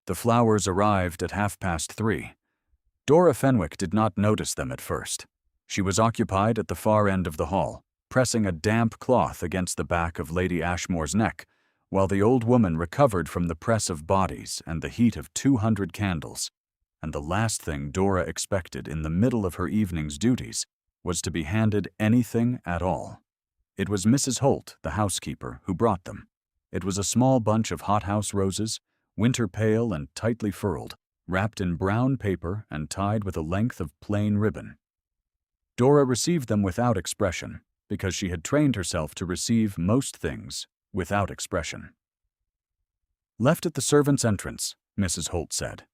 The flowers arrived at 3:30. Dora Fenwick did not notice them at first. She was occupied at the far end of the hall, pressing a damp cloth against the back of Lady Ashmore's neck, while the old woman recovered from the press of bodies and the heat of 200 candles. And the last thing Dora expected in the middle of her evening's duties was to be handed anything at all. It was Mrs. Holt, the housekeeper, who brought them. It was a small bunch of hothouse roses, winter pale and tightly furled, wrapped in brown paper and tied with a length of plain ribbon. Dora received them without expression, because she had trained herself to receive most things without expression. "Left at the servants' entrance," Mrs. Holt said.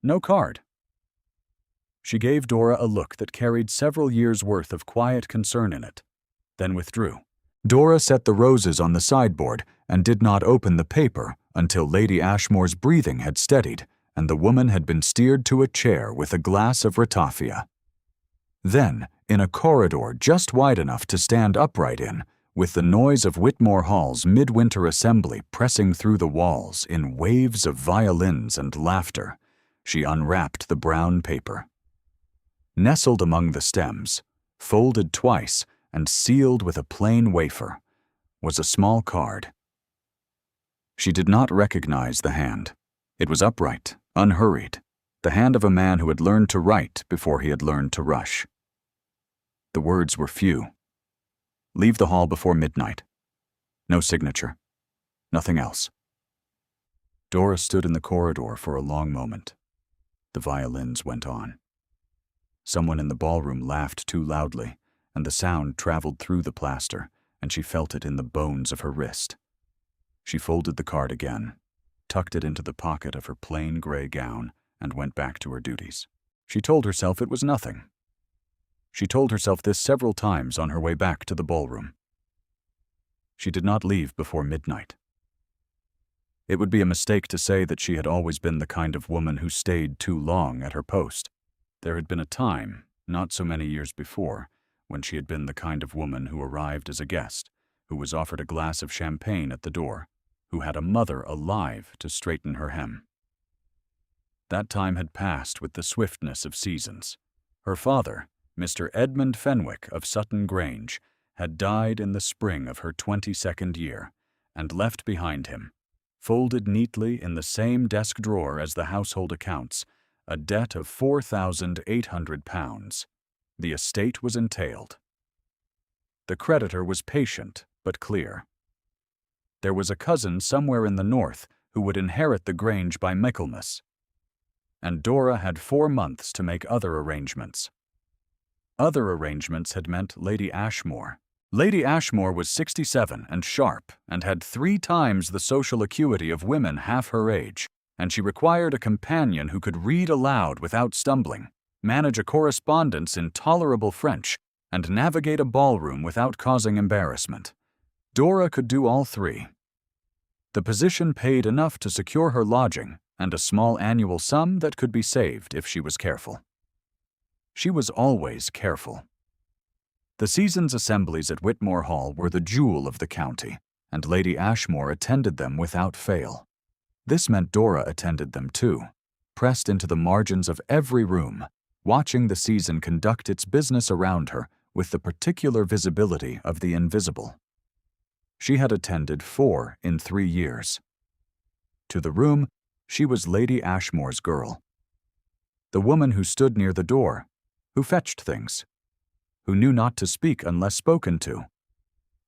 "No card." She gave Dora a look that carried several years' worth of quiet concern in it, then withdrew. Dora set the roses on the sideboard and did not open the paper until Lady Ashmore's breathing had steadied and the woman had been steered to a chair with a glass of ratafia. Then, in a corridor just wide enough to stand upright in, with the noise of Whitmore Hall's midwinter assembly pressing through the walls in waves of violins and laughter, she unwrapped the brown paper. Nestled among the stems, folded twice and sealed with a plain wafer, was a small card. She did not recognize the hand. It was upright, unhurried, the hand of a man who had learned to write before he had learned to rush. The words were few. "Leave the hall before midnight." No signature. Nothing else. Dora stood in the corridor for a long moment. The violins went on. Someone in the ballroom laughed too loudly, and the sound traveled through the plaster, and she felt it in the bones of her wrist. She folded the card again, tucked it into the pocket of her plain gray gown, and went back to her duties. She told herself it was nothing. She told herself this several times on her way back to the ballroom. She did not leave before midnight. It would be a mistake to say that she had always been the kind of woman who stayed too long at her post. There had been a time, not so many years before, when she had been the kind of woman who arrived as a guest, who was offered a glass of champagne at the door, who had a mother alive to straighten her hem. That time had passed with the swiftness of seasons. Her father, Mr. Edmund Fenwick of Sutton Grange, had died in the spring of her 22nd year, and left behind him, folded neatly in the same desk drawer as the household accounts, a debt of £4,800. The estate was entailed. The creditor was patient but clear. There was a cousin somewhere in the north who would inherit the Grange by Michaelmas, and Dora had 4 months to make other arrangements. Other arrangements had meant Lady Ashmore. Lady Ashmore was 67 and sharp and had 3 times the social acuity of women half her age, and she required a companion who could read aloud without stumbling, manage a correspondence in tolerable French, and navigate a ballroom without causing embarrassment. Dora could do all 3. The position paid enough to secure her lodging and a small annual sum that could be saved if she was careful. She was always careful. The season's assemblies at Whitmore Hall were the jewel of the county, and Lady Ashmore attended them without fail. This meant Dora attended them too, pressed into the margins of every room, watching the season conduct its business around her with the particular visibility of the invisible. She had attended 4 in 3 years. To the room, she was Lady Ashmore's girl. The woman who stood near the door, who fetched things, who knew not to speak unless spoken to,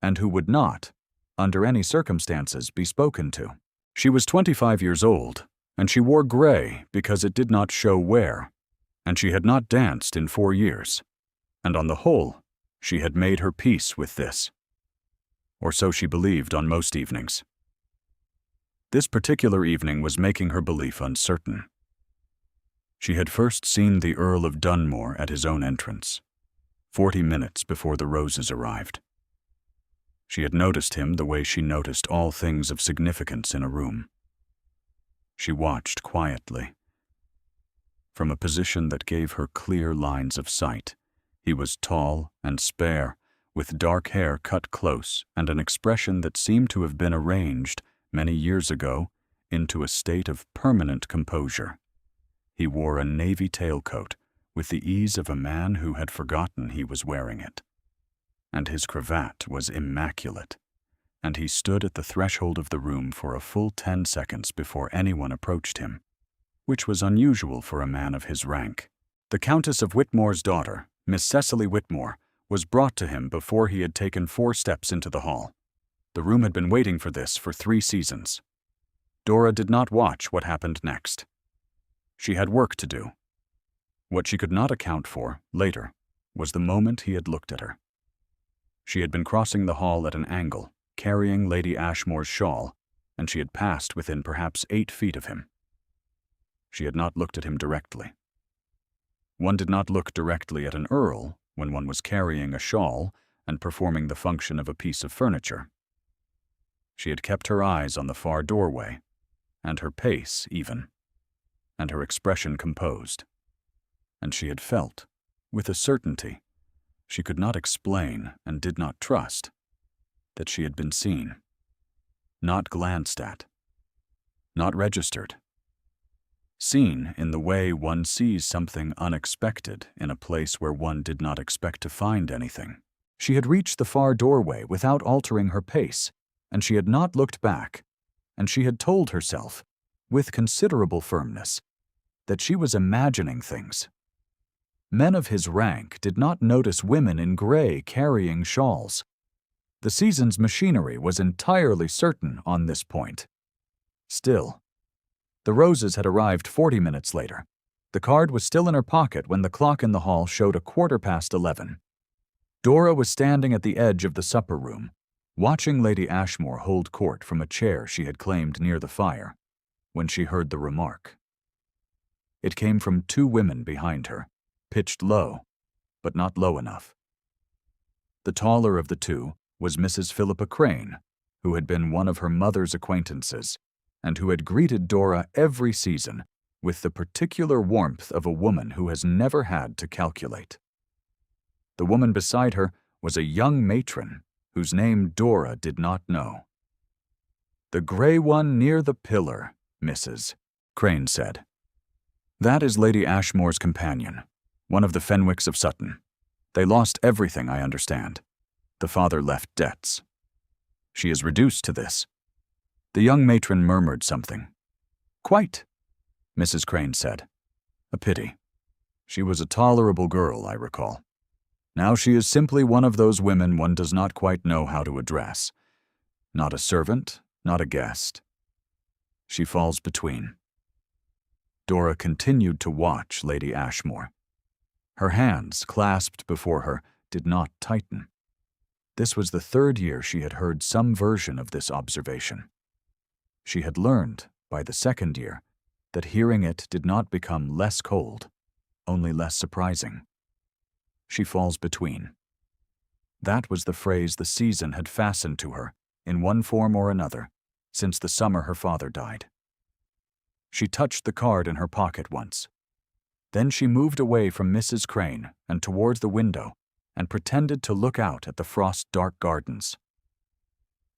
and who would not, under any circumstances, be spoken to. She was 25 years old, and she wore gray because it did not show wear, and she had not danced in 4 years, and on the whole, she had made her peace with this. Or so she believed on most evenings. This particular evening was making her belief uncertain. She had first seen the Earl of Dunmore at his own entrance, 40 minutes before the roses arrived. She had noticed him the way she noticed all things of significance in a room. She watched quietly. From a position that gave her clear lines of sight, he was tall and spare, with dark hair cut close and an expression that seemed to have been arranged, many years ago, into a state of permanent composure. He wore a navy tailcoat with the ease of a man who had forgotten he was wearing it. And his cravat was immaculate, and he stood at the threshold of the room for a full 10 seconds before anyone approached him, which was unusual for a man of his rank. The Countess of Whitmore's daughter, Miss Cecily Whitmore, was brought to him before he had taken 4 steps into the hall. The room had been waiting for this for 3 seasons. Dora did not watch what happened next. She had work to do. What she could not account for, later, was the moment he had looked at her. She had been crossing the hall at an angle, carrying Lady Ashmore's shawl, and she had passed within perhaps 8 feet of him. She had not looked at him directly. One did not look directly at an earl when one was carrying a shawl and performing the function of a piece of furniture. She had kept her eyes on the far doorway, and her pace even, and her expression composed. And she had felt, with a certainty she could not explain and did not trust, that she had been seen, not glanced at, not registered. Seen in the way one sees something unexpected in a place where one did not expect to find anything. She had reached the far doorway without altering her pace, and she had not looked back, and she had told herself, with considerable firmness, that she was imagining things. Men of his rank did not notice women in gray carrying shawls. The season's machinery was entirely certain on this point. Still, the roses had arrived 40 minutes later. The card was still in her pocket when the clock in the hall showed 11:15. Dora was standing at the edge of the supper room, watching Lady Ashmore hold court from a chair she had claimed near the fire, when she heard the remark. It came from 2 women behind her, pitched low, but not low enough. The taller of the 2 was Mrs. Philippa Crane, who had been one of her mother's acquaintances, and who had greeted Dora every season with the particular warmth of a woman who has never had to calculate. The woman beside her was a young matron whose name Dora did not know. "The gray one near the pillar, Mrs." Crane said. "That is Lady Ashmore's companion, one of the Fenwicks of Sutton. They lost everything, I understand. The father left debts. She is reduced to this." The young matron murmured something. "Quite," Mrs. Crane said. "A pity. She was a tolerable girl, I recall. Now she is simply one of those women one does not quite know how to address. Not a servant, not a guest. She falls between." Dora continued to watch Lady Ashmore. Her hands, clasped before her, did not tighten. This was the 3rd year she had heard some version of this observation. She had learned, by the 2nd year, that hearing it did not become less cold, only less surprising. She falls between. That was the phrase the season had fastened to her, in one form or another, since the summer her father died. She touched the card in her pocket once. Then she moved away from Mrs. Crane and towards the window and pretended to look out at the frost-dark gardens.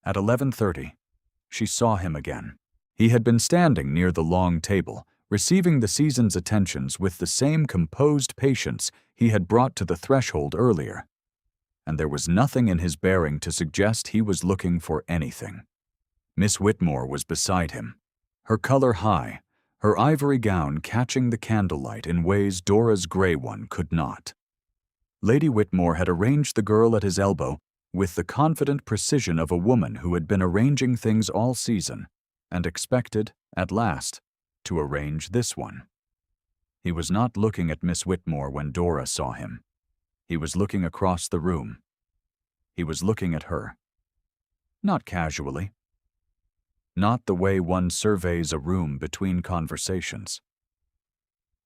At 11:30, she saw him again. He had been standing near the long table, receiving the season's attentions with the same composed patience he had brought to the threshold earlier, and there was nothing in his bearing to suggest he was looking for anything. Miss Whitmore was beside him, her color high, her ivory gown catching the candlelight in ways Dora's gray one could not. Lady Whitmore had arranged the girl at his elbow with the confident precision of a woman who had been arranging things all season and expected, at last, to arrange this one. He was not looking at Miss Whitmore when Dora saw him. He was looking across the room. He was looking at her. Not casually. Not the way one surveys a room between conversations.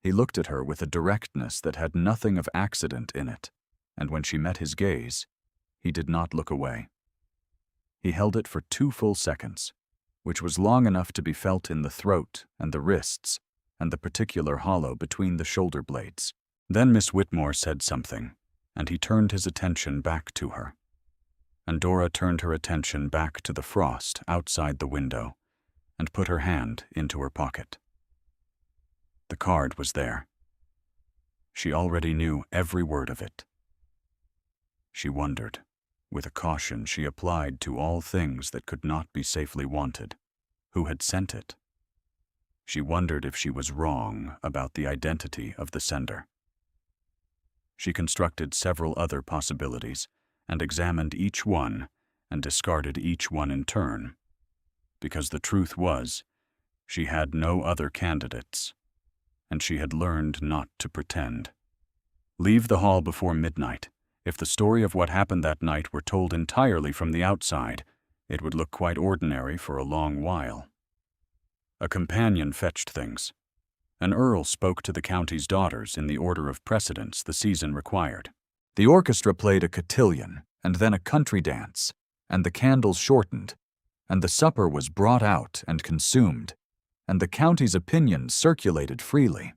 He looked at her with a directness that had nothing of accident in it, and when she met his gaze, he did not look away. He held it for 2 full seconds, which was long enough to be felt in the throat and the wrists and the particular hollow between the shoulder blades. Then Miss Whitmore said something, and he turned his attention back to her. And Dora turned her attention back to the frost outside the window, and put her hand into her pocket. The card was there. She already knew every word of it. She wondered, with a caution she applied to all things that could not be safely wanted, who had sent it. She wondered if she was wrong about the identity of the sender. She constructed several other possibilities and examined each one and discarded each one in turn, because the truth was, she had no other candidates, and she had learned not to pretend. Leave the hall before midnight. If the story of what happened that night were told entirely from the outside, it would look quite ordinary for a long while. A companion fetched things. An earl spoke to the county's daughters in the order of precedence the season required. The orchestra played a cotillion, and then a country dance, and the candles shortened, and the supper was brought out and consumed, and the county's opinions circulated freely.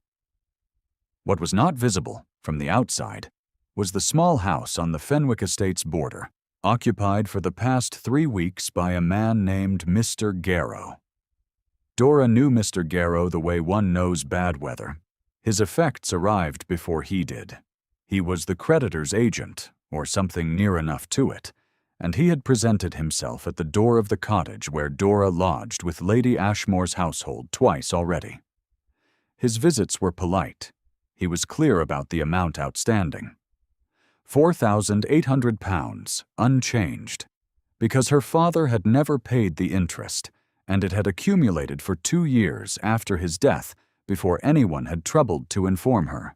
What was not visible from the outside was the small house on the Fenwick estate's border, occupied for the past 3 weeks by a man named Mr. Garrow. Dora knew Mr. Garrow the way one knows bad weather. His effects arrived before he did. He was the creditor's agent, or something near enough to it, and he had presented himself at the door of the cottage where Dora lodged with Lady Ashmore's household twice already. His visits were polite. He was clear about the amount outstanding. £4,800, unchanged, because her father had never paid the interest, and it had accumulated for 2 years after his death before anyone had troubled to inform her.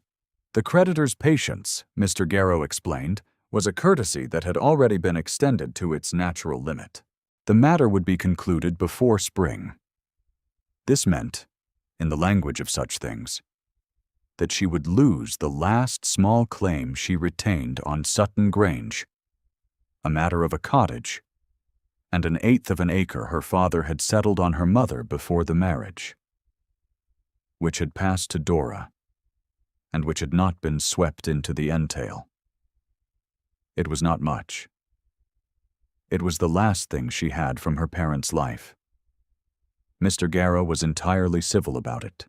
The creditor's patience, Mr. Garrow explained, was a courtesy that had already been extended to its natural limit. The matter would be concluded before spring. This meant, in the language of such things, that she would lose the last small claim she retained on Sutton Grange, a matter of a cottage, and 1/8 of an acre her father had settled on her mother before the marriage, which had passed to Dora, and which had not been swept into the entail. It was not much. It was the last thing she had from her parents' life. Mr. Garrow was entirely civil about it.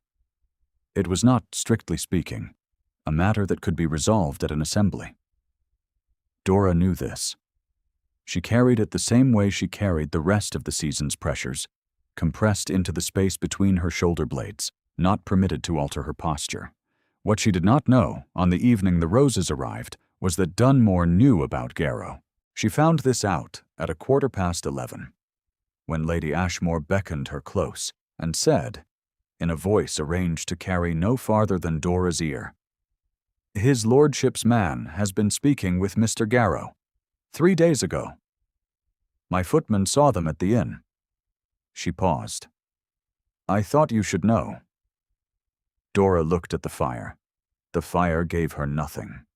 It was not, strictly speaking, a matter that could be resolved at an assembly. Dora knew this. She carried it the same way she carried the rest of the season's pressures, compressed into the space between her shoulder blades, not permitted to alter her posture. What she did not know, on the evening the roses arrived, was that Dunmore knew about Garrow. She found this out at 11:15, when Lady Ashmore beckoned her close and said, in a voice arranged to carry no farther than Dora's ear, "His lordship's man has been speaking with Mr. Garrow 3 days ago. My footman saw them at the inn." She paused. "I thought you should know." Dora looked at the fire. The fire gave her nothing.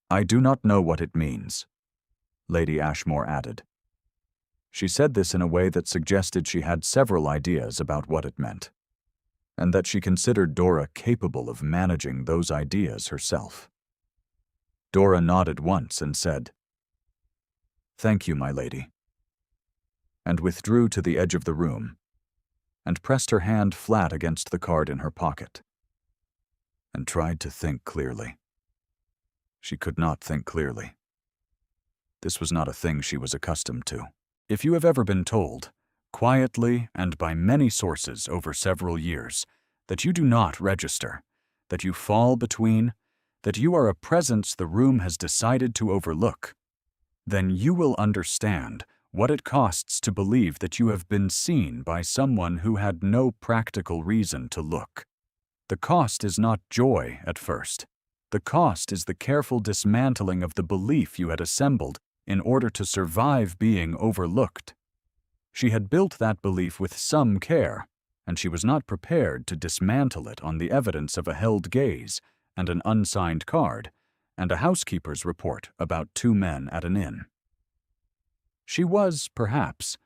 "I do not know what it means," Lady Ashmore added. She said this in a way that suggested she had several ideas about what it meant, and that she considered Dora capable of managing those ideas herself. Dora nodded once and said, "Thank you, my lady," and withdrew to the edge of the room, and pressed her hand flat against the card in her pocket, and tried to think clearly. She could not think clearly. This was not a thing she was accustomed to. If you have ever been told, quietly and by many sources over several years, that you do not register, that you fall between, that you are a presence the room has decided to overlook, then you will understand what it costs to believe that you have been seen by someone who had no practical reason to look. The cost is not joy at first. The cost is the careful dismantling of the belief you had assembled in order to survive being overlooked. She had built that belief with some care, and she was not prepared to dismantle it on the evidence of a held gaze and an unsigned card and a housekeeper's report about 2 men at an inn. She was, perhaps,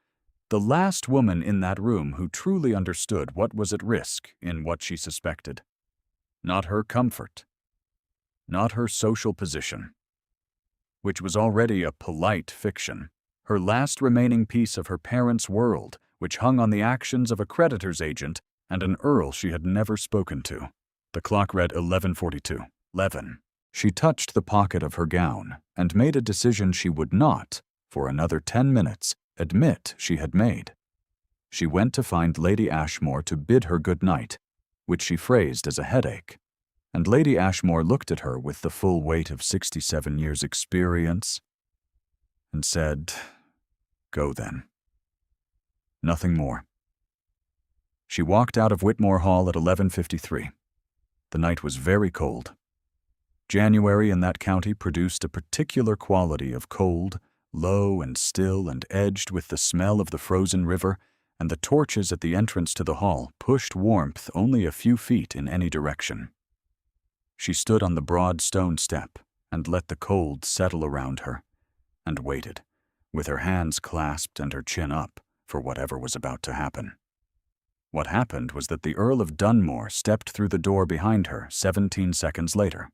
the last woman in that room who truly understood what was at risk in what she suspected. Not her comfort, not her social position, which was already a polite fiction. Her last remaining piece of her parents' world which hung on the actions of a creditor's agent and an earl she had never spoken to. The clock read 11:42. 11. She touched the pocket of her gown and made a decision she would not, for another 10 minutes, admit she had made. She went to find Lady Ashmore to bid her good night, which she phrased as a headache, and Lady Ashmore looked at her with the full weight of 67 years' experience and said, "Go then." Nothing more. She walked out of Whitmore Hall at 11:53. The night was very cold. January in that county produced a particular quality of cold, low and still and edged with the smell of the frozen river, and the torches at the entrance to the hall pushed warmth only a few feet in any direction. She stood on the broad stone step and let the cold settle around her, and waited, with her hands clasped and her chin up, for whatever was about to happen. What happened was that the Earl of Dunmore stepped through the door behind her 17 seconds later.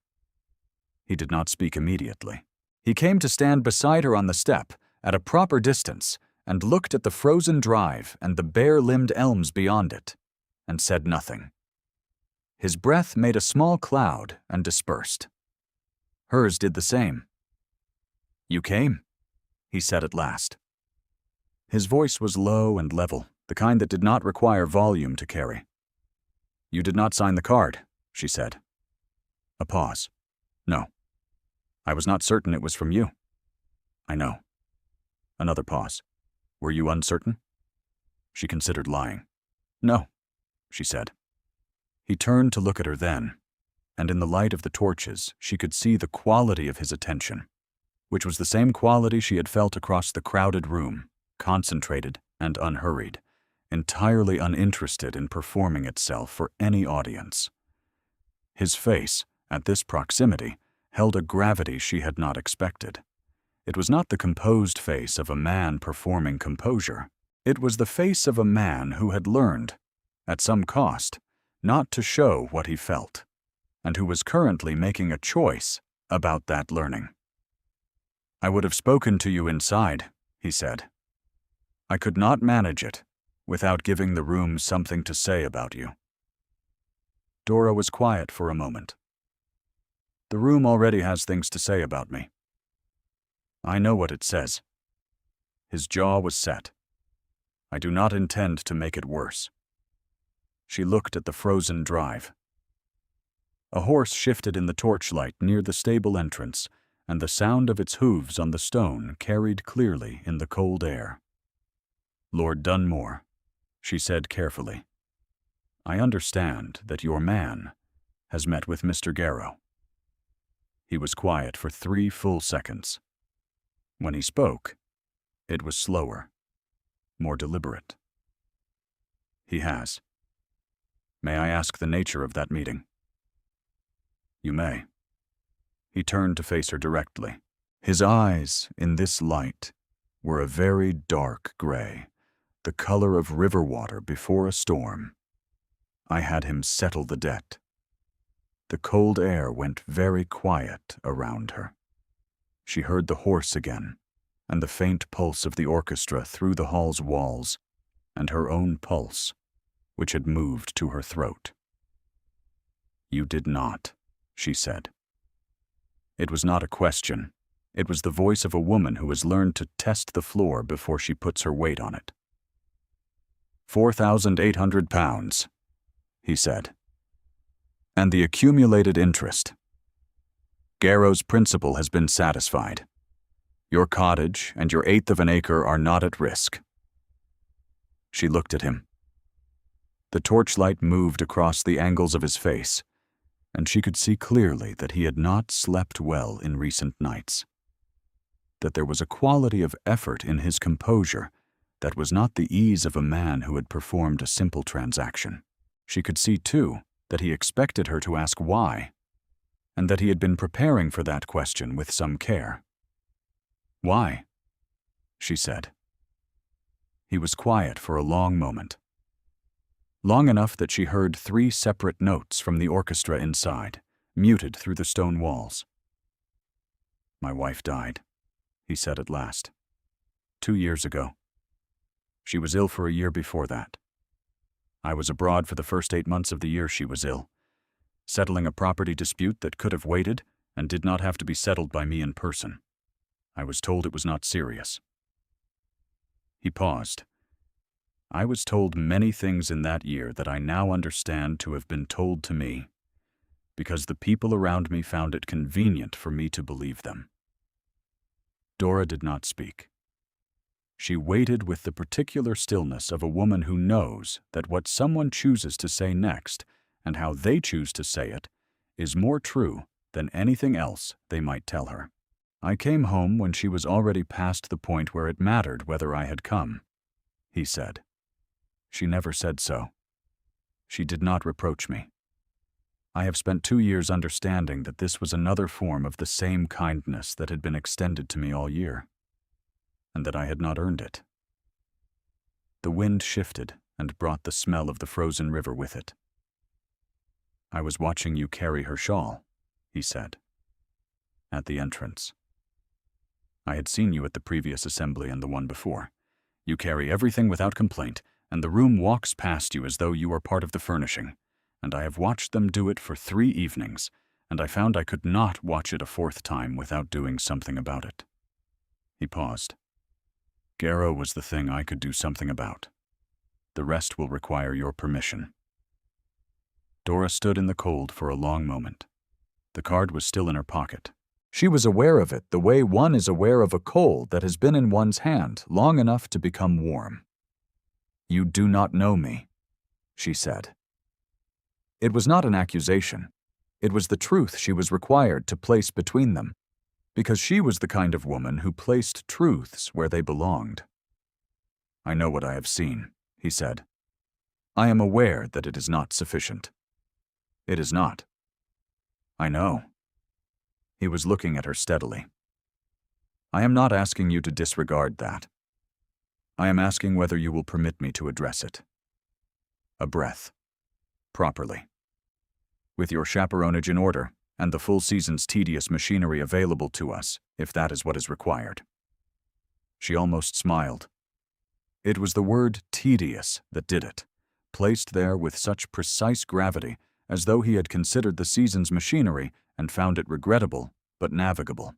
He did not speak immediately. He came to stand beside her on the step, at a proper distance, and looked at the frozen drive and the bare-limbed elms beyond it, and said nothing. His breath made a small cloud and dispersed. Hers did the same. "You came," he said at last. His voice was low and level, the kind that did not require volume to carry. "You did not sign the card," she said. A pause. "No. I was not certain it was from you." "I know." Another pause. "Were you uncertain?" She considered lying. "No," she said. He turned to look at her then, and in the light of the torches she could see the quality of his attention, which was the same quality she had felt across the crowded room, concentrated and unhurried, entirely uninterested in performing itself for any audience. His face, at this proximity, held a gravity she had not expected. It was not the composed face of a man performing composure. It was the face of a man who had learned, at some cost, not to show what he felt, and who was currently making a choice about that learning. "I would have spoken to you inside," he said. "I could not manage it without giving the room something to say about you." Dora was quiet for a moment. "The room already has things to say about me." "I know what it says." His jaw was set. "I do not intend to make it worse." She looked at the frozen drive. A horse shifted in the torchlight near the stable entrance, and the sound of its hooves on the stone carried clearly in the cold air. "Lord Dunmore," she said carefully, "I understand that your man has met with Mr. Garrow." He was quiet for 3 full seconds. When he spoke, it was slower, more deliberate. "He has. May I ask the nature of that meeting?" "You may." He turned to face her directly. His eyes, in this light, were a very dark gray, the color of river water before a storm. "I had him settle the debt." The cold air went very quiet around her. She heard the horse again, and the faint pulse of the orchestra through the hall's walls, and her own pulse, which had moved to her throat. "You did not," she said. It was not a question. It was the voice of a woman who has learned to test the floor before she puts her weight on it. £4,800, he said. "And the accumulated interest. Garrow's principal has been satisfied. Your cottage and your 1/8 of an acre are not at risk." She looked at him. The torchlight moved across the angles of his face, and she could see clearly that he had not slept well in recent nights, that there was a quality of effort in his composure that was not the ease of a man who had performed a simple transaction. She could see, too, that he expected her to ask why, and that he had been preparing for that question with some care. "Why?" she said. He was quiet for a long moment. Long enough that she heard 3 separate notes from the orchestra inside, muted through the stone walls. "My wife died," he said at last. 2 years ago. She was ill for a year before that. I was abroad for the first 8 months of the year she was ill, settling a property dispute that could have waited and did not have to be settled by me in person. I was told it was not serious. He paused. I was told many things in that year that I now understand to have been told to me, because the people around me found it convenient for me to believe them. Dora did not speak. She waited with the particular stillness of a woman who knows that what someone chooses to say next, and how they choose to say it, is more true than anything else they might tell her. I came home when she was already past the point where it mattered whether I had come, he said. She never said so. She did not reproach me. I have spent 2 years understanding that this was another form of the same kindness that had been extended to me all year, and that I had not earned it. The wind shifted and brought the smell of the frozen river with it. I was watching you carry her shawl, he said, at the entrance. I had seen you at the previous assembly and the one before. You carry everything without complaint, and the room walks past you as though you are part of the furnishing, and I have watched them do it for 3 evenings, and I found I could not watch it a 4th time without doing something about it. He paused. Garrow was the thing I could do something about. The rest will require your permission. Dora stood in the cold for a long moment. The card was still in her pocket. She was aware of it the way one is aware of a coal that has been in one's hand long enough to become warm. You do not know me, she said. It was not an accusation. It was the truth she was required to place between them, because she was the kind of woman who placed truths where they belonged. I know what I have seen, he said. I am aware that it is not sufficient. It is not. I know. He was looking at her steadily. I am not asking you to disregard that. I am asking whether you will permit me to address it. A breath. Properly. With your chaperonage in order, and the full season's tedious machinery available to us, if that is what is required. She almost smiled. It was the word tedious that did it, placed there with such precise gravity as though he had considered the season's machinery and found it regrettable but navigable.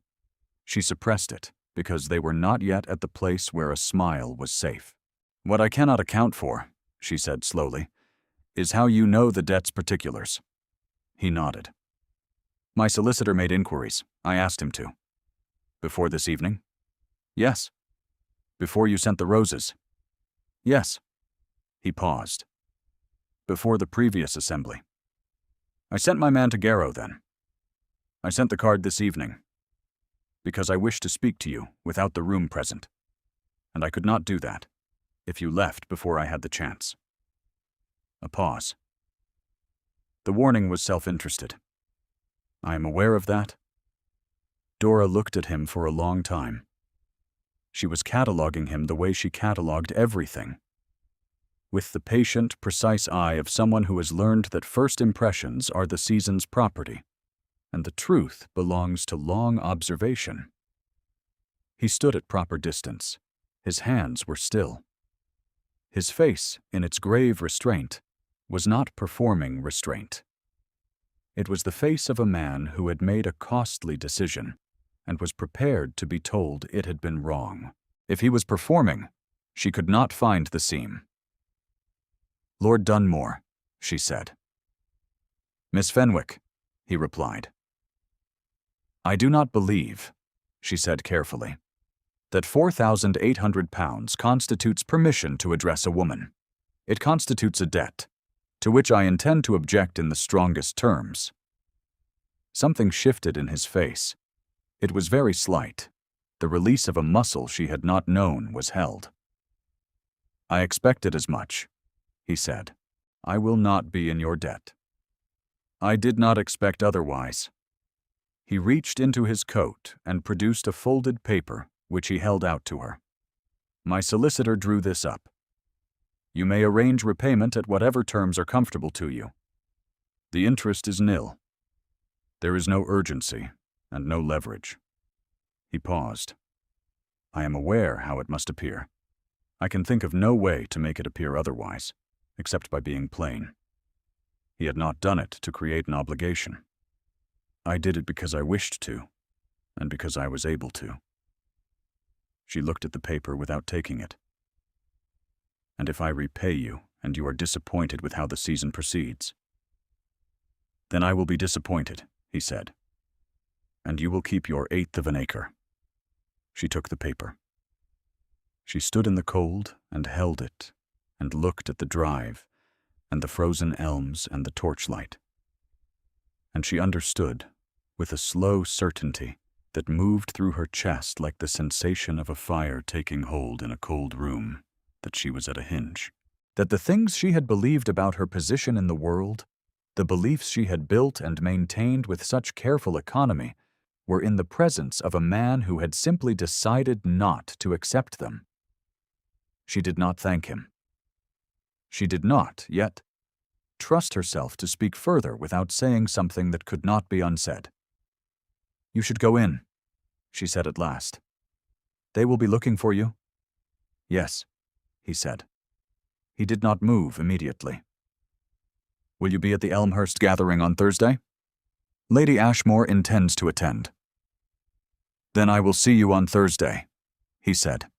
She suppressed it, because they were not yet at the place where a smile was safe. What I cannot account for, she said slowly, is how you know the debt's particulars. He nodded. My solicitor made inquiries. I asked him to. Before this evening? Yes. Before you sent the roses? Yes. He paused. Before the previous assembly? I sent my man to Garrow then. I sent the card this evening, because I wished to speak to you without the room present, and I could not do that if you left before I had the chance. A pause. The warning was self-interested. I am aware of that. Dora looked at him for a long time. She was cataloging him the way she cataloged everything, with the patient, precise eye of someone who has learned that first impressions are the season's property, and the truth belongs to long observation. He stood at proper distance. His hands were still. His face, in its grave restraint, was not performing restraint. It was the face of a man who had made a costly decision and was prepared to be told it had been wrong. If he was performing, she could not find the seam. Lord Dunmore, she said. Miss Fenwick, he replied. I do not believe, she said carefully, that £4,800 constitutes permission to address a woman. It constitutes a debt, to which I intend to object in the strongest terms. Something shifted in his face. It was very slight. The release of a muscle she had not known was held. I expected as much, he said. I will not be in your debt. I did not expect otherwise. He reached into his coat and produced a folded paper, which he held out to her. My solicitor drew this up. You may arrange repayment at whatever terms are comfortable to you. The interest is nil. There is no urgency and no leverage. He paused. I am aware how it must appear. I can think of no way to make it appear otherwise, except by being plain. He had not done it to create an obligation. I did it because I wished to, and because I was able to. She looked at the paper without taking it. And if I repay you, and you are disappointed with how the season proceeds, then I will be disappointed, he said. And you will keep your 1/8 of an acre. She took the paper. She stood in the cold and held it, and looked at the drive, and the frozen elms and the torchlight. And she understood, with a slow certainty that moved through her chest like the sensation of a fire taking hold in a cold room, that she was at a hinge. That the things she had believed about her position in the world, the beliefs she had built and maintained with such careful economy, were in the presence of a man who had simply decided not to accept them. She did not thank him. She did not, yet, trust herself to speak further without saying something that could not be unsaid. "You should go in," she said at last. "They will be looking for you." "Yes," he said. He did not move immediately. "Will you be at the Elmhurst gathering on Thursday?" "Lady Ashmore intends to attend." "Then I will see you on Thursday," he said.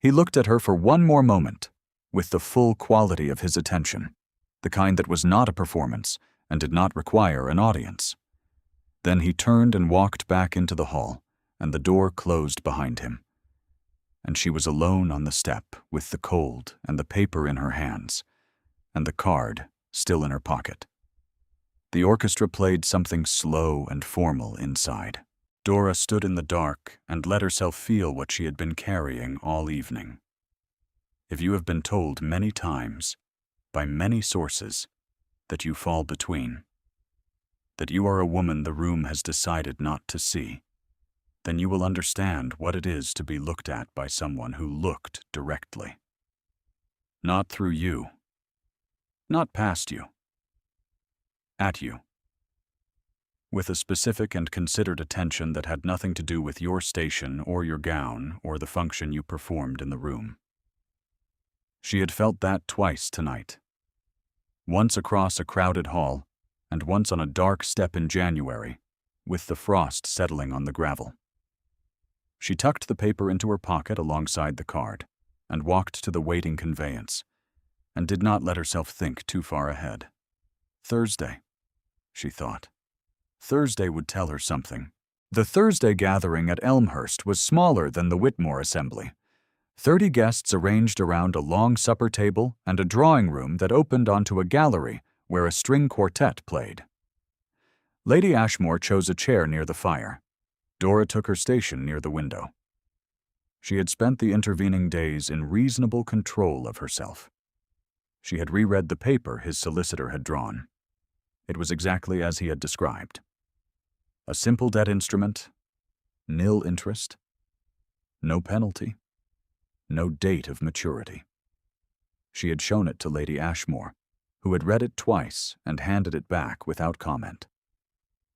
He looked at her for one more moment, with the full quality of his attention, the kind that was not a performance and did not require an audience. Then he turned and walked back into the hall, and the door closed behind him. And she was alone on the step with the cold and the paper in her hands, and the card still in her pocket. The orchestra played something slow and formal inside. Dora stood in the dark and let herself feel what she had been carrying all evening. If you have been told many times, by many sources, that you fall between, that you are a woman the room has decided not to see, then you will understand what it is to be looked at by someone who looked directly. Not through you, not past you, at you, with a specific and considered attention that had nothing to do with your station or your gown or the function you performed in the room. She had felt that twice tonight. Once across a crowded hall, and once on a dark step in January, with the frost settling on the gravel. She tucked the paper into her pocket alongside the card, and walked to the waiting conveyance, and did not let herself think too far ahead. Thursday, she thought. Thursday would tell her something. The Thursday gathering at Elmhurst was smaller than the Whitmore assembly. 30 guests arranged around a long supper table and a drawing room that opened onto a gallery where a string quartet played. Lady Ashmore chose a chair near the fire. Dora took her station near the window. She had spent the intervening days in reasonable control of herself. She had reread the paper his solicitor had drawn. It was exactly as he had described. A simple debt instrument, nil interest, no penalty, no date of maturity. She had shown it to Lady Ashmore, who had read it twice and handed it back without comment.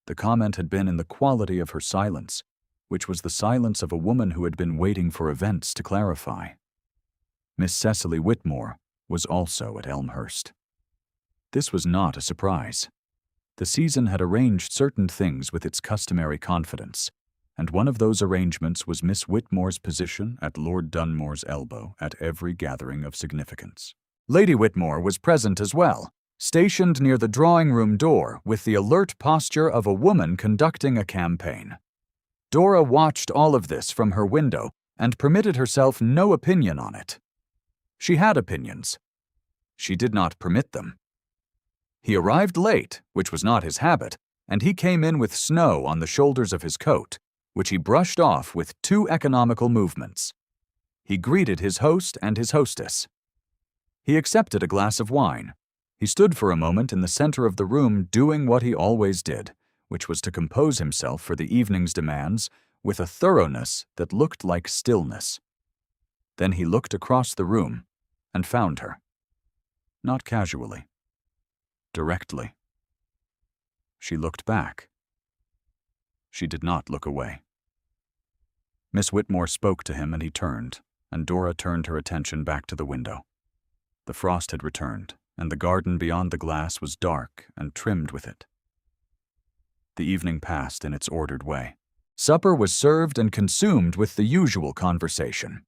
The comment had been in the quality of her silence, which was the silence of a woman who had been waiting for events to clarify. Miss Cecily Whitmore was also at Elmhurst. This was not a surprise. The season had arranged certain things with its customary confidence, and one of those arrangements was Miss Whitmore's position at Lord Dunmore's elbow at every gathering of significance. Lady Whitmore was present as well, stationed near the drawing-room door with the alert posture of a woman conducting a campaign. Dora watched all of this from her window and permitted herself no opinion on it. She had opinions. She did not permit them. He arrived late, which was not his habit, and he came in with snow on the shoulders of his coat, which he brushed off with 2 economical movements. He greeted his host and his hostess. He accepted a glass of wine. He stood for a moment in the center of the room doing what he always did, which was to compose himself for the evening's demands with a thoroughness that looked like stillness. Then he looked across the room and found her. Not casually. Directly. She looked back. She did not look away. Miss Whitmore spoke to him and he turned, and Dora turned her attention back to the window. The frost had returned, and the garden beyond the glass was dark and trimmed with it. The evening passed in its ordered way. Supper was served and consumed with the usual conversation.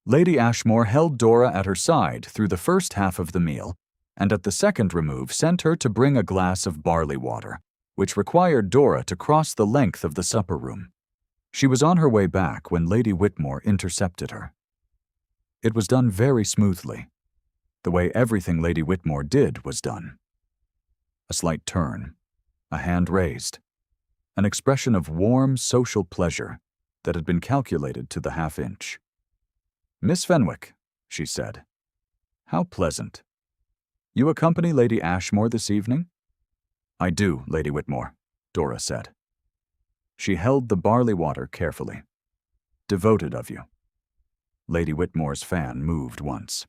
Lady Ashmore held Dora at her side through the first half of the meal, and at the second remove sent her to bring a glass of barley water, which required Dora to cross the length of the supper room. She was on her way back when Lady Whitmore intercepted her. It was done very smoothly, the way everything Lady Whitmore did was done. A slight turn, a hand raised, an expression of warm social pleasure that had been calculated to the half-inch. "Miss Fenwick," she said. "How pleasant. You accompany Lady Ashmore this evening?" "I do, Lady Whitmore," Dora said. She held the barley water carefully. "Devoted of you." Lady Whitmore's fan moved once.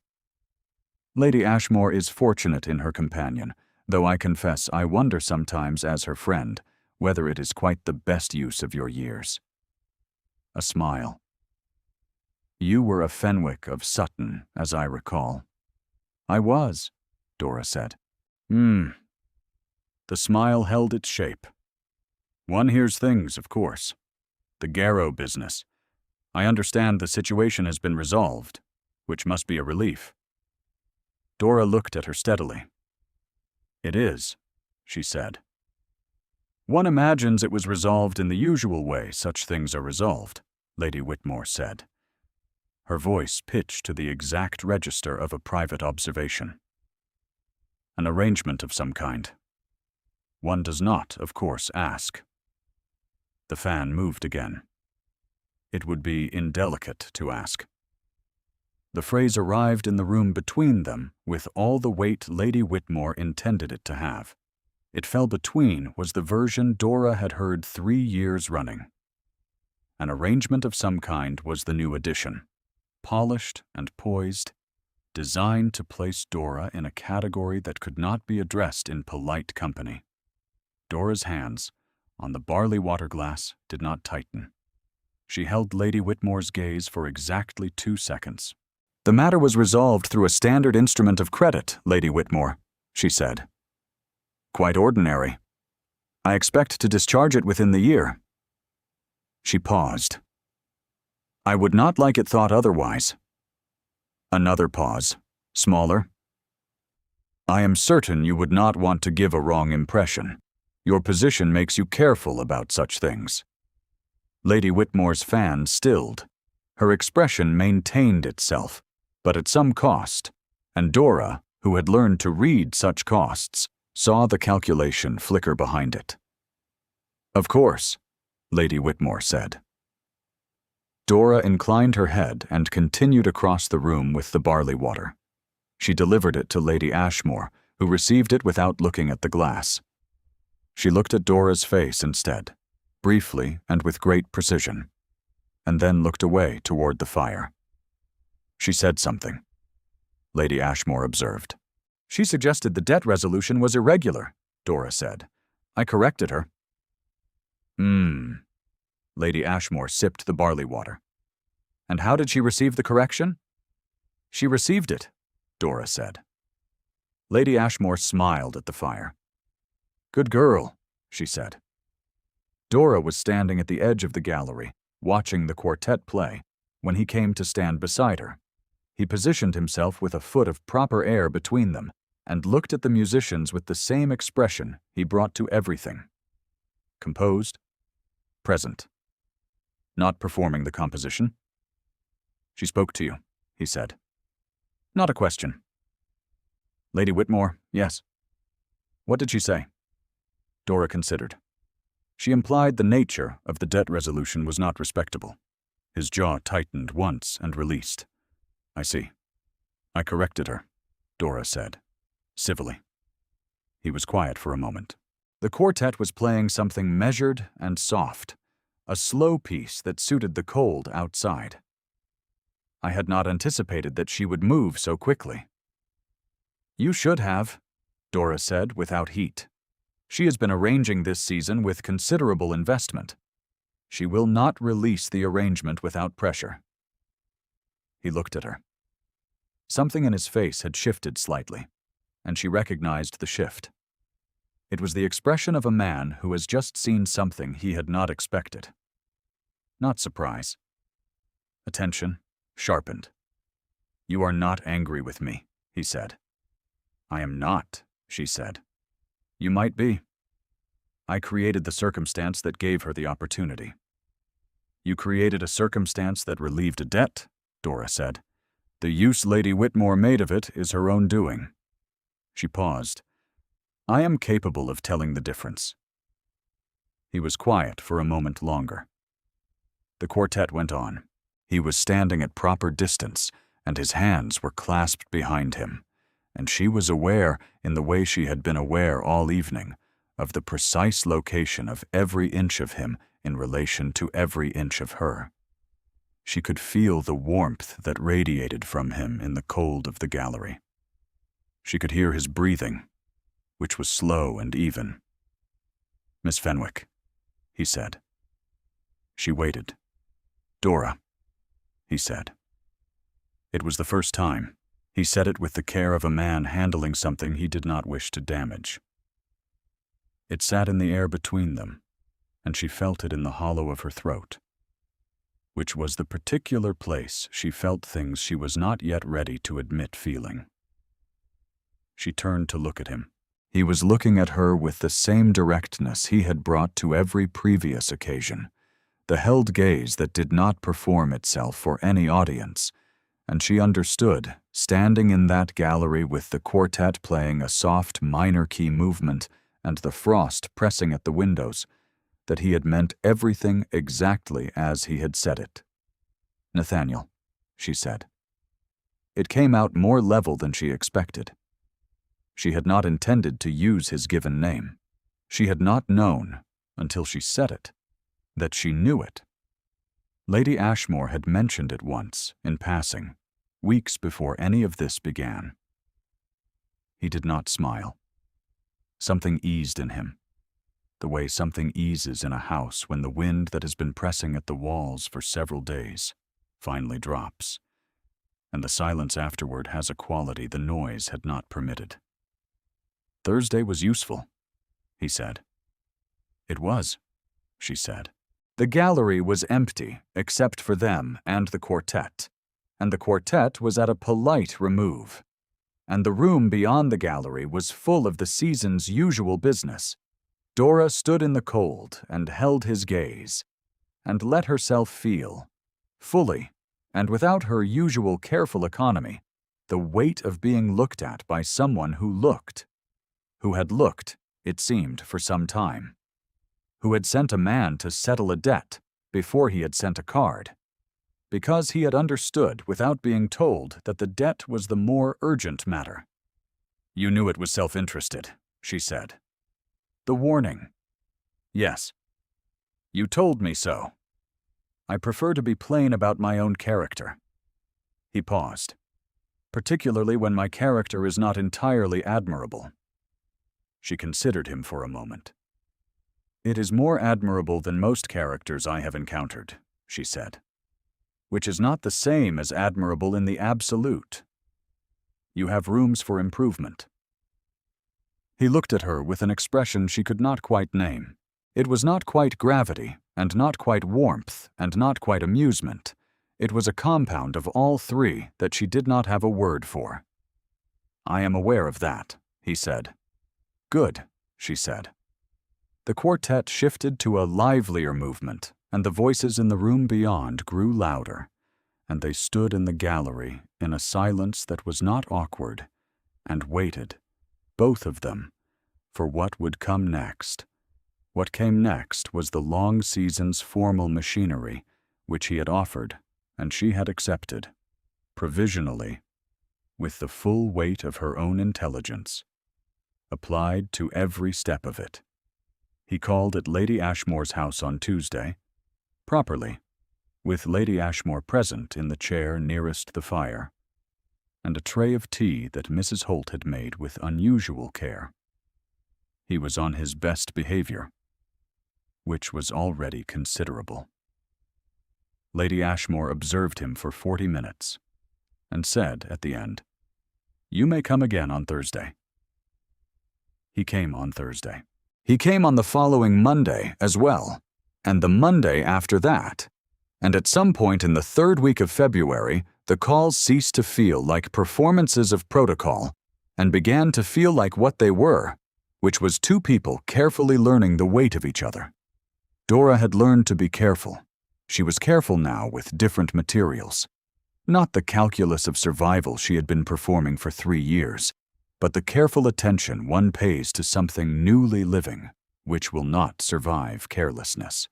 "Lady Ashmore is fortunate in her companion, though I confess I wonder sometimes as her friend whether it is quite the best use of your years." A smile. "You were a Fenwick of Sutton, as I recall." "I was," Dora said. The smile held its shape. "One hears things, of course. The Garrow business. I understand the situation has been resolved, which must be a relief." Dora looked at her steadily. "It is," she said. "One imagines it was resolved in the usual way such things are resolved," Lady Whitmore said, her voice pitched to the exact register of a private observation. "An arrangement of some kind. One does not, of course, ask." The fan moved again. "It would be indelicate to ask." The phrase arrived in the room between them with all the weight Lady Whitmore intended it to have. It fell between was the version Dora had heard 3 years running. An arrangement of some kind was the new addition, polished and poised, designed to place Dora in a category that could not be addressed in polite company. Dora's hands, on the barley water glass, did not tighten. She held Lady Whitmore's gaze for exactly 2 seconds. "The matter was resolved through a standard instrument of credit, Lady Whitmore," she said. "Quite ordinary. I expect to discharge it within the year." She paused. "I would not like it thought otherwise." Another pause, smaller. "I am certain you would not want to give a wrong impression. Your position makes you careful about such things." Lady Whitmore's fan stilled. Her expression maintained itself, but at some cost, and Dora, who had learned to read such costs, saw the calculation flicker behind it. "Of course," Lady Whitmore said. Dora inclined her head and continued across the room with the barley water. She delivered it to Lady Ashmore, who received it without looking at the glass. She looked at Dora's face instead, briefly and with great precision, and then looked away toward the fire. She said something. Lady Ashmore observed. "She suggested the debt resolution was irregular," Dora said. "I corrected her." Lady Ashmore sipped the barley water. "And how did she receive the correction?" "She received it," Dora said. Lady Ashmore smiled at the fire. "Good girl," she said. Dora was standing at the edge of the gallery, watching the quartet play, when he came to stand beside her. He positioned himself with a foot of proper air between them and looked at the musicians with the same expression he brought to everything. Composed, present. "Not performing the composition?" "She spoke to you," he said. "Not a question." "Lady Whitmore, yes." "What did she say?" Dora considered. She implied the nature of the debt resolution was not respectable. His jaw tightened once and released. "I see. I corrected her," Dora said, civilly. He was quiet for a moment. The quartet was playing something measured and soft, a slow piece that suited the cold outside. "I had not anticipated that she would move so quickly." "You should have," Dora said without heat. "She has been arranging this season with considerable investment. She will not release the arrangement without pressure." He looked at her. Something in his face had shifted slightly, and she recognized the shift. It was the expression of a man who has just seen something he had not expected. Not surprise. Attention sharpened. "You are not angry with me," he said. "I am not," she said. "You might be. I created the circumstance that gave her the opportunity." "You created a circumstance that relieved a debt," Dora said. "The use Lady Whitmore made of it is her own doing." She paused. "I am capable of telling the difference." He was quiet for a moment longer. The quartet went on. He was standing at proper distance, and his hands were clasped behind him, and she was aware, in the way she had been aware all evening, of the precise location of every inch of him in relation to every inch of her. She could feel the warmth that radiated from him in the cold of the gallery. She could hear his breathing, which was slow and even. "Miss Fenwick," he said. She waited. "Dora," he said. It was the first time. He said it with the care of a man handling something he did not wish to damage. It sat in the air between them, and she felt it in the hollow of her throat, which was the particular place she felt things she was not yet ready to admit feeling. She turned to look at him. He was looking at her with the same directness he had brought to every previous occasion, the held gaze that did not perform itself for any audience, and she understood, standing in that gallery with the quartet playing a soft minor key movement and the frost pressing at the windows, that he had meant everything exactly as he had said it. "Nathaniel," she said. It came out more level than she expected. She had not intended to use his given name. She had not known, until she said it, that she knew it. Lady Ashmore had mentioned it once, in passing, weeks before any of this began. He did not smile. Something eased in him, the way something eases in a house when the wind that has been pressing at the walls for several days finally drops, and the silence afterward has a quality the noise had not permitted. "Thursday was useful," he said. "It was," she said. The gallery was empty except for them and the quartet was at a polite remove, and the room beyond the gallery was full of the season's usual business. Dora stood in the cold and held his gaze, and let herself feel, fully, and without her usual careful economy, the weight of being looked at by someone who had looked, it seemed, for some time, who had sent a man to settle a debt before he had sent a card, because he had understood without being told that the debt was the more urgent matter. "You knew it was self-interested," she said. "The warning." "Yes. You told me so. I prefer to be plain about my own character." He paused. "Particularly when my character is not entirely admirable." She considered him for a moment. "It is more admirable than most characters I have encountered," she said, "which is not the same as admirable in the absolute. You have rooms for improvement." He looked at her with an expression she could not quite name. It was not quite gravity, and not quite warmth, and not quite amusement. It was a compound of all three that she did not have a word for. "I am aware of that," he said. "Good," she said. The quartet shifted to a livelier movement, and the voices in the room beyond grew louder, and they stood in the gallery in a silence that was not awkward, and waited, both of them, for what would come next. What came next was the long season's formal machinery, which he had offered, and she had accepted, provisionally, with the full weight of her own intelligence, applied to every step of it. He called at Lady Ashmore's house on Tuesday, properly, with Lady Ashmore present in the chair nearest the fire, and a tray of tea that Mrs. Holt had made with unusual care. He was on his best behavior, which was already considerable. Lady Ashmore observed him for 40 minutes, and said at the end, "You may come again on Thursday." He came on Thursday. He came on the following Monday as well, and the Monday after that. And at some point in the third week of February, the calls ceased to feel like performances of protocol and began to feel like what they were, which was two people carefully learning the weight of each other. Dora had learned to be careful. She was careful now with different materials. Not the calculus of survival she had been performing for 3 years, but the careful attention one pays to something newly living, which will not survive carelessness.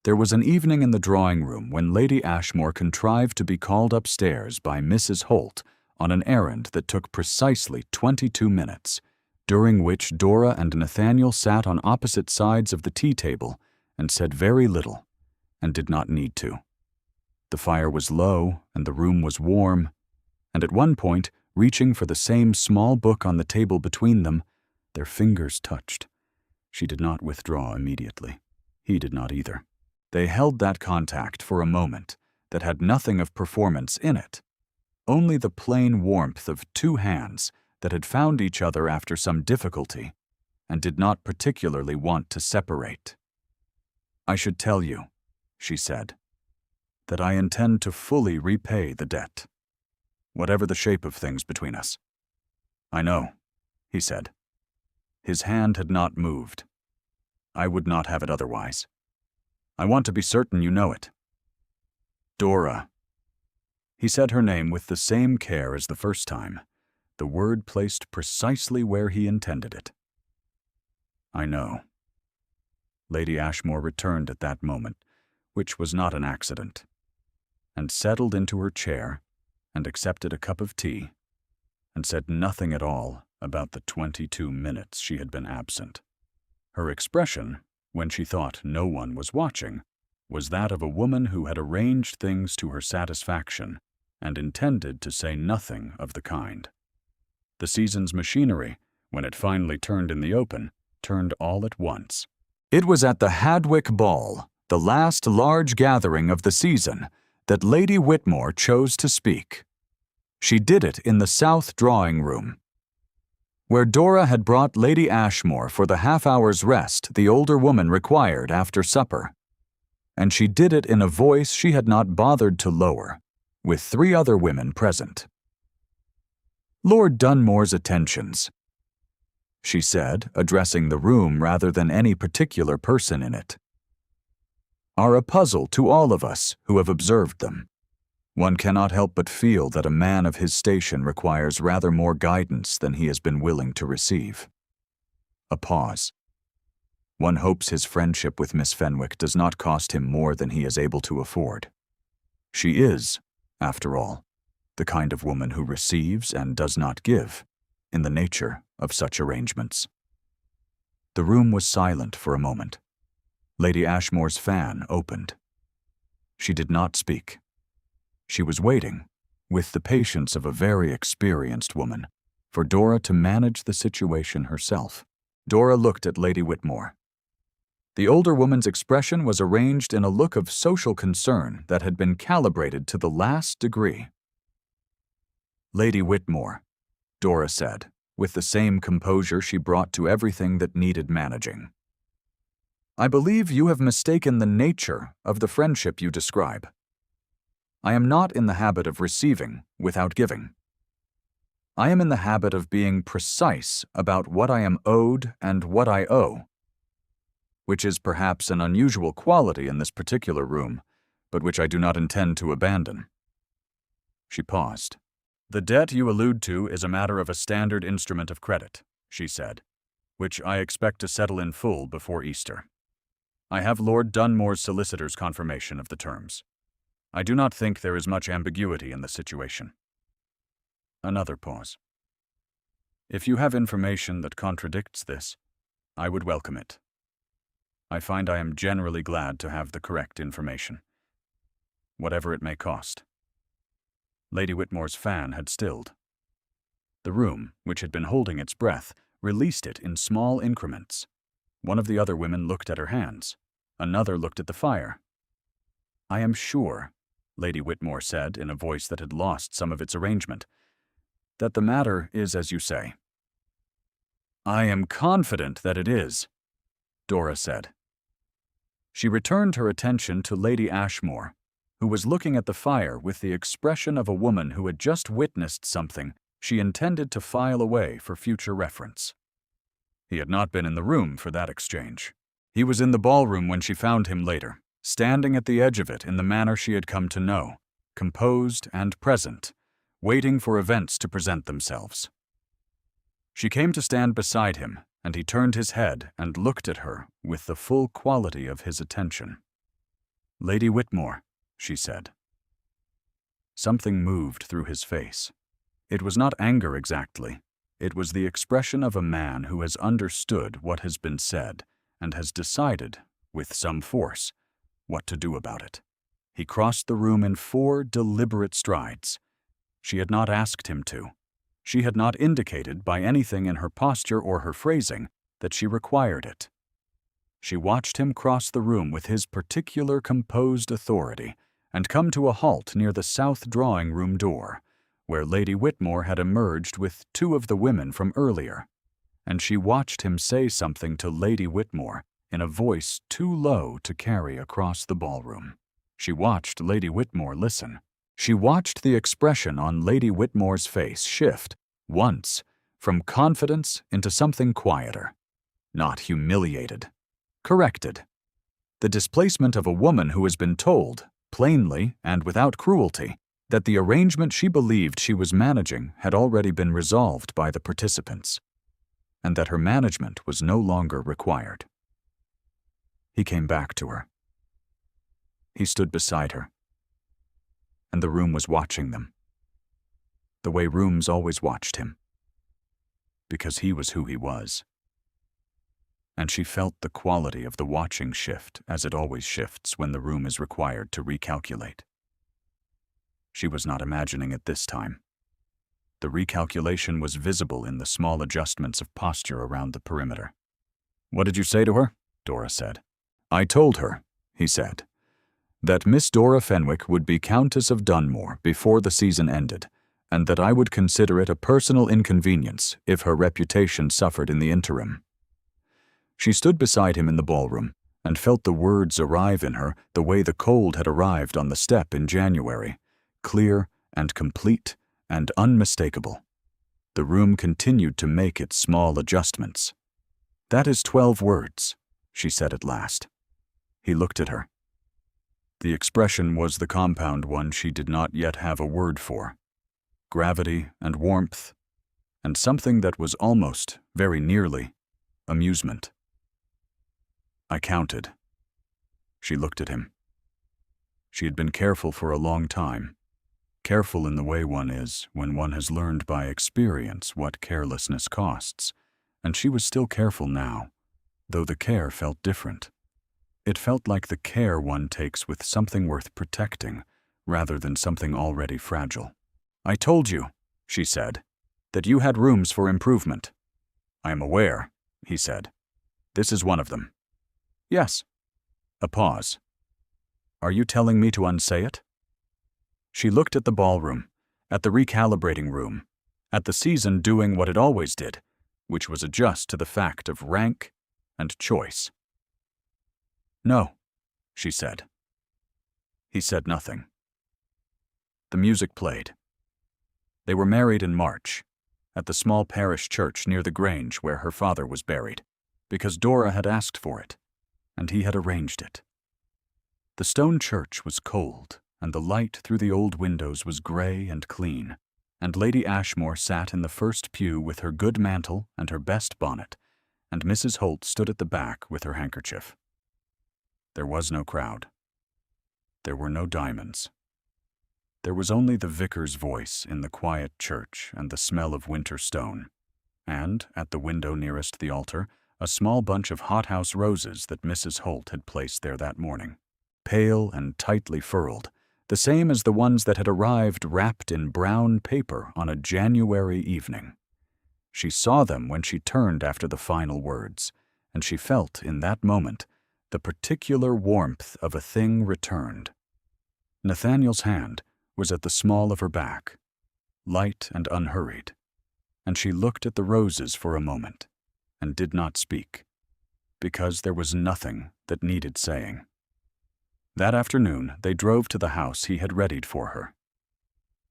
There was an evening in the drawing room when Lady Ashmore contrived to be called upstairs by Mrs. Holt on an errand that took precisely 22 minutes, during which Dora and Nathaniel sat on opposite sides of the tea table and said very little, and did not need to. The fire was low and the room was warm, and at one point, reaching for the same small book on the table between them, their fingers touched. She did not withdraw immediately. He did not either. They held that contact for a moment that had nothing of performance in it, only the plain warmth of two hands that had found each other after some difficulty and did not particularly want to separate. "I should tell you," she said, "that I intend to fully repay the debt, whatever the shape of things between us." "I know," he said. His hand had not moved. "I would not have it otherwise. I want to be certain you know it." "Dora." He said her name with the same care as the first time, the word placed precisely where he intended it. "I know." Lady Ashmore returned at that moment, which was not an accident, and settled into her chair and accepted a cup of tea, and said nothing at all about the 22 minutes she had been absent. Her expression, when she thought no one was watching, was that of a woman who had arranged things to her satisfaction and intended to say nothing of the kind. The season's machinery, when it finally turned in the open, turned all at once. It was at the Hadwick Ball, the last large gathering of the season, that Lady Whitmore chose to speak. She did it in the south drawing room, where Dora had brought Lady Ashmore for the half-hour's rest the older woman required after supper. And she did it in a voice she had not bothered to lower, with 3 other women present. "Lord Dunmore's attentions," she said, addressing the room rather than any particular person in it, "are a puzzle to all of us who have observed them. One cannot help but feel that a man of his station requires rather more guidance than he has been willing to receive." A pause. "One hopes his friendship with Miss Fenwick does not cost him more than he is able to afford. She is, after all, the kind of woman who receives and does not give, in the nature of such arrangements." The room was silent for a moment. Lady Ashmore's fan opened. She did not speak. She was waiting, with the patience of a very experienced woman, for Dora to manage the situation herself. Dora looked at Lady Whitmore. The older woman's expression was arranged in a look of social concern that had been calibrated to the last degree. "Lady Whitmore," Dora said, with the same composure she brought to everything that needed managing, "I believe you have mistaken the nature of the friendship you describe. I am not in the habit of receiving without giving. I am in the habit of being precise about what I am owed and what I owe, which is perhaps an unusual quality in this particular room, but which I do not intend to abandon." She paused. "The debt you allude to is a matter of a standard instrument of credit," she said, "which I expect to settle in full before Easter. I have Lord Dunmore's solicitor's confirmation of the terms. I do not think there is much ambiguity in the situation." Another pause. "If you have information that contradicts this, I would welcome it. I find I am generally glad to have the correct information, whatever it may cost." Lady Whitmore's fan had stilled. The room, which had been holding its breath, released it in small increments. One of the other women looked at her hands. Another looked at the fire. "I am sure," Lady Whitmore said in a voice that had lost some of its arrangement. "That the matter is as you say." "I am confident that it is," Dora said. She returned her attention to Lady Ashmore, who was looking at the fire with the expression of a woman who had just witnessed something she intended to file away for future reference. He had not been in the room for that exchange. He was in the ballroom when she found him later, standing at the edge of it in the manner she had come to know, composed and present, waiting for events to present themselves. She came to stand beside him, and he turned his head and looked at her with the full quality of his attention. "Lady Whitmore," she said. Something moved through his face. It was not anger exactly. It was the expression of a man who has understood what has been said and has decided, with some force, what to do about it. He crossed the room in 4 deliberate strides. She had not asked him to. She had not indicated by anything in her posture or her phrasing that she required it. She watched him cross the room with his particular composed authority and come to a halt near the south drawing-room door, where Lady Whitmore had emerged with 2 of the women from earlier, and she watched him say something to Lady Whitmore in a voice too low to carry across the ballroom. She watched Lady Whitmore listen. She watched the expression on Lady Whitmore's face shift, once, from confidence into something quieter. Not humiliated. Corrected. The displacement of a woman who has been told, plainly and without cruelty, that the arrangement she believed she was managing had already been resolved by the participants, and that her management was no longer required. He came back to her. He stood beside her, and the room was watching them, the way rooms always watched him, because he was who he was. And she felt the quality of the watching shift as it always shifts when the room is required to recalculate. She was not imagining it this time. The recalculation was visible in the small adjustments of posture around the perimeter. "What did you say to her?" Dora said. "I told her," he said, "that Miss Dora Fenwick would be Countess of Dunmore before the season ended, and that I would consider it a personal inconvenience if her reputation suffered in the interim." She stood beside him in the ballroom and felt the words arrive in her the way the cold had arrived on the step in January, clear and complete and unmistakable. The room continued to make its small adjustments. "That is 12 words," she said at last. He looked at her. The expression was the compound one she did not yet have a word for. Gravity and warmth, and something that was almost, very nearly, amusement. "I counted." She looked at him. She had been careful for a long time, careful in the way one is when one has learned by experience what carelessness costs, and she was still careful now, though the care felt different. It felt like the care one takes with something worth protecting, rather than something already fragile. "I told you," she said, "that you had rooms for improvement." "I am aware," he said. "This is one of them." "Yes." A pause. "Are you telling me to unsay it?" She looked at the ballroom, at the recalibrating room, at the season doing what it always did, which was adjust to the fact of rank and choice. "No," she said. He said nothing. The music played. They were married in March, at the small parish church near the Grange where her father was buried, because Dora had asked for it, and he had arranged it. The stone church was cold, and the light through the old windows was gray and clean, and Lady Ashmore sat in the first pew with her good mantle and her best bonnet, and Mrs. Holt stood at the back with her handkerchief. There was no crowd. There were no diamonds. There was only the vicar's voice in the quiet church and the smell of winter stone, and, at the window nearest the altar, a small bunch of hothouse roses that Mrs. Holt had placed there that morning, pale and tightly furled, the same as the ones that had arrived wrapped in brown paper on a January evening. She saw them when she turned after the final words, and she felt, in that moment, the particular warmth of a thing returned. Nathaniel's hand was at the small of her back, light and unhurried, and she looked at the roses for a moment and did not speak, because there was nothing that needed saying. That afternoon they drove to the house he had readied for her.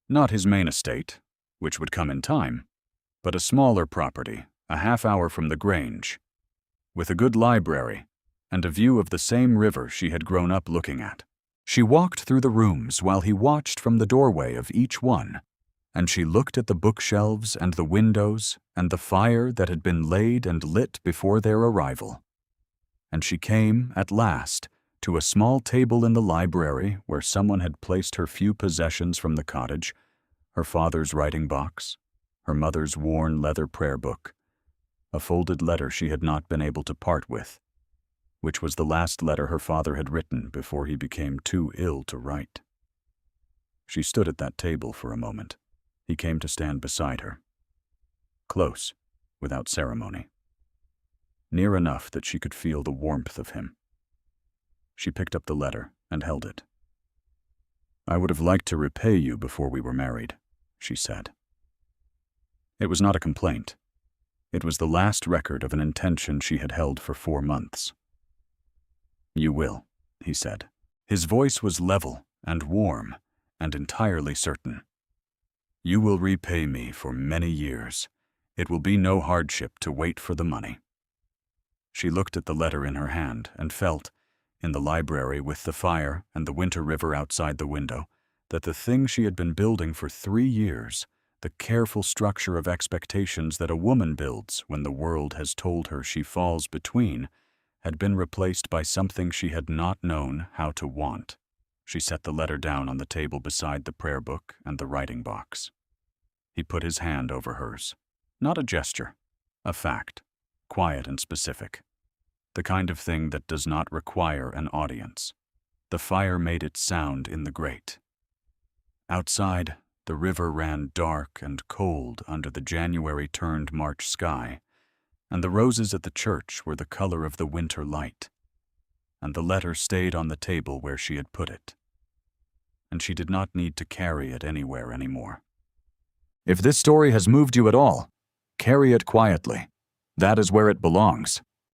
Not his main estate, which would come in time, but a smaller property, a half-hour from the Grange, with a good library and a view of the same river she had grown up looking at. She walked through the rooms while he watched from the doorway of each one, and she looked at the bookshelves and the windows and the fire that had been laid and lit before their arrival. And she came, at last, to a small table in the library where someone had placed her few possessions from the cottage, her father's writing box, her mother's worn leather prayer book, a folded letter she had not been able to part with, which was the last letter her father had written before he became too ill to write. She stood at that table for a moment. He came to stand beside her. Close, without ceremony. Near enough that she could feel the warmth of him. She picked up the letter and held it. "I would have liked to repay you before we were married," she said. It was not a complaint. It was the last record of an intention she had held for 4 months. "You will," he said. His voice was level and warm and entirely certain. "You will repay me for many years. It will be no hardship to wait for the money." She looked at the letter in her hand and felt, in the library with the fire and the winter river outside the window, that the thing she had been building for 3 years, the careful structure of expectations that a woman builds when the world has told her she falls between, had been replaced by something she had not known how to want. She set the letter down on the table beside the prayer book and the writing box. He put his hand over hers. Not a gesture, a fact, quiet and specific. The kind of thing that does not require an audience. The fire made its sound in the grate. Outside, the river ran dark and cold under the January-turned March sky, and the roses at the church were the color of the winter light, and the letter stayed on the table where she had put it, and she did not need to carry it anywhere anymore. If this story has moved you at all, carry it quietly. That is where it belongs.